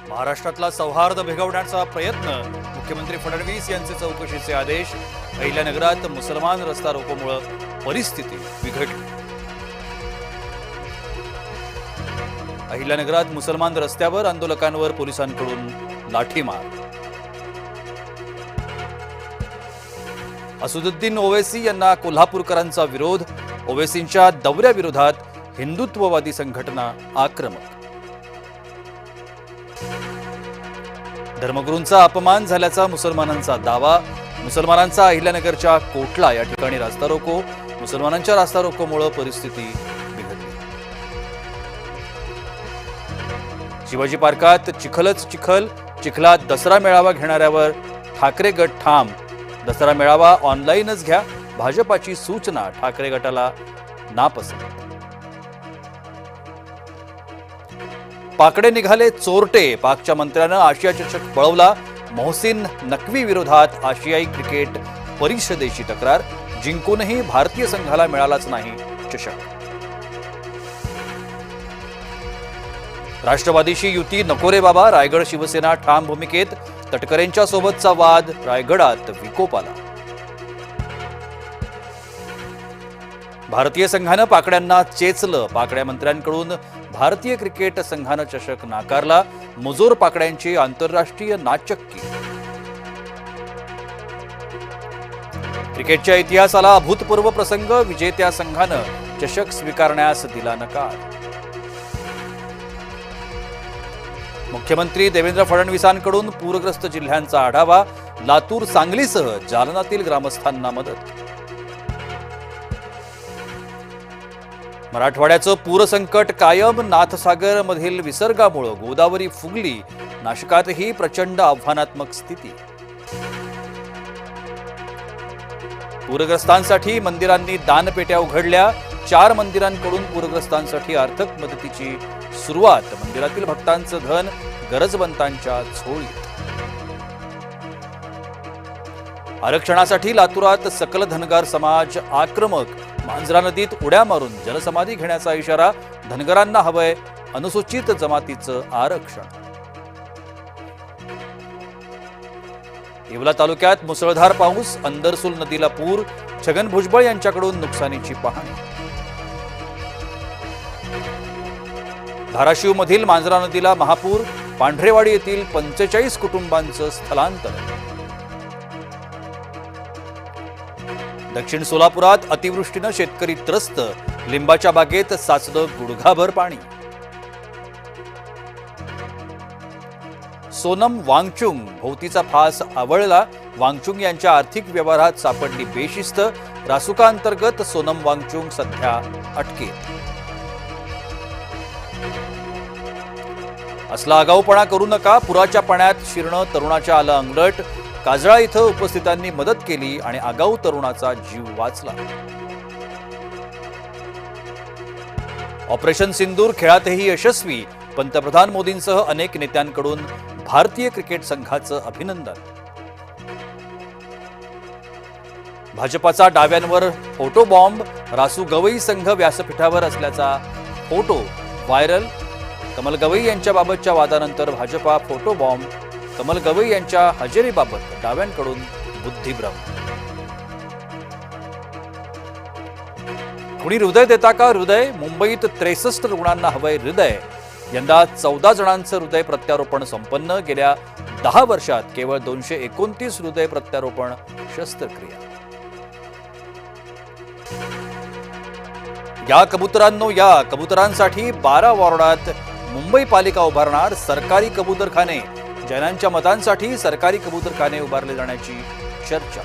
महाराष्ट्रातला सौहार्द बिघडवण्याचा प्रयत्न, मुख्यमंत्री फडणवीस यांचे चौकशीचे आदेश. अहिल्यानगरात मुसलमान रस्ता रोकोमुळे परिस्थिती बिघडली. अहिल्यानगरात मुसलमान रस्त्यावर आंदोलकांवर पोलिसांकडून लाठीमार. असदुद्दीन ओवैसी यांना कोल्हापूरकरांचा विरोध. ओवैसींच्या दौऱ्याविरोधात हिंदुत्ववादी संघटना आक्रमक. धर्मगुरूंचा अपमान झाल्याचा मुसलमानांचा दावा. मुसलमानांचा अहिल्यानगरच्या कोटला या ठिकाणी रास्ता रोको. मुसलमानांच्या रास्ता रोकोमुळे परिस्थिती बिघडली. शिवाजी पार्कात चिखलच चिखल. चिखलात दसरा मेळावा घेणाऱ्यावर ठाकरे गट ठाम. दसरा मेळावा ऑनलाईनच घ्या, भाजपाची सूचना. ठाकरे गटाला नापसंत. पाकडे निघाले चोरटे. पाकच्या मंत्र्यानं आशिया चषक पळवला. मोहसिन नक्वी विरोधात आशियाई क्रिकेट परिषदेची तक्रार. जिंकूनही भारतीय संघाला मिळालाच नाही चषक. राष्ट्रवादीशी युती नको रे बाबा. रायगड शिवसेना ठाम भूमिकेत. तटकरेंच्या सोबतचा वाद रायगडात विकोपाला. भारतीय संघानं पाकड्यांना चेचलं. पाकड्या मंत्र्यांकडून भारतीय क्रिकेट संघानं चषक नाकारला. मुजोर पाकड्यांची आंतरराष्ट्रीय नाचक्की. क्रिकेटच्या इतिहासाला अभूतपूर्व प्रसंग. विजेत्या संघानं चषक स्वीकारण्यास दिला नकार. मुख्यमंत्री देवेंद्र फडणवीसांकडून पूरग्रस्त जिल्ह्यांचा आढावा. लातूर, सांगलीसह जालन्यातील ग्रामस्थांना मदत. मराठवाड्याचं पूरसंकट कायम. नाथसागर मधील विसर्गामुळे गोदावरी फुगली. नाशिकातही प्रचंड आव्हानात्मक स्थिती. पूरग्रस्तांसाठी मंदिरांनी दानपेट्या उघडल्या. 4 मंदिरांकडून पूरग्रस्तांसाठी आर्थिक मदतीची सुरुवात. मंदिरातील भक्तांचं धन गरजवंतांच्या झोळीत. आरक्षणासाठी लातूरात सकल धनगर समाज आक्रमक. मांजरा नदीत उड्या मारून जलसमाधी घेण्याचा इशारा. धनगरांना हवंय अनुसूचित जमातीचं आरक्षण. येवला तालुक्यात मुसळधार पाऊस. अंदरसूल नदीला पूर. छगन भुजबळ यांच्याकडून नुकसानीची पाहणी. धाराशिव मधील मांजरा नदीला महापूर. पांढरेवाडी येथील 45 कुटुंबांचं स्थलांतर. दक्षिण सोलापुरात अतिवृष्टीनं शेतकरी त्रस्त. लिंबाच्या बागेत साचलं गुडघाभर पाणी. सोनम वांगचुक भोवतीचा फास आवळला. वांगचुक यांच्या आर्थिक व्यवहारात सापडली बेशिस्त. रासुका अंतर्गत सोनम वांगचुक सध्या अटकेत. असला आगाऊपणा करू नका. पुराच्या पाण्यात शिरणं तरुणाच्या आलं अंगलट. काजळा इथं उपस्थितांनी मदत केली आणि आगाऊ तरुणाचा जीव वाचला. ऑपरेशन सिंदूर खेळातही यशस्वी. पंतप्रधान मोदींसह अनेक नेत्यांकडून भारतीय क्रिकेट संघाचं अभिनंदन. भाजपाचा डाव्यांवर फोटो बॉम्ब. रासू गवई संघ व्यासपीठावर असल्याचा फोटो व्हायरल. कमल गवई यांच्याबाबतच्या वादानंतर भाजपा फोटो बॉम्ब. कमल गवई यांच्या हजेरीबाबत डाव्यांकडून बुद्धिभ्रम. कुणी हृदय देता का हृदय. मुंबईत 63 रुग्णांना हवंय हृदय. यंदा 14 जणांचं हृदय प्रत्यारोपण संपन्न. गेल्या 10 वर्षात केवळ 229 हृदय प्रत्यारोपण शस्त्रक्रिया. या कबुतरांनो या. कबुतरांसाठी 12 वॉर्डात मुंबई पालिका उभारणार सरकारी कबूतरखाने. जैनांच्या मतांसाठी सरकारी कबूतरखाने उभारले जाण्याची चर्चा.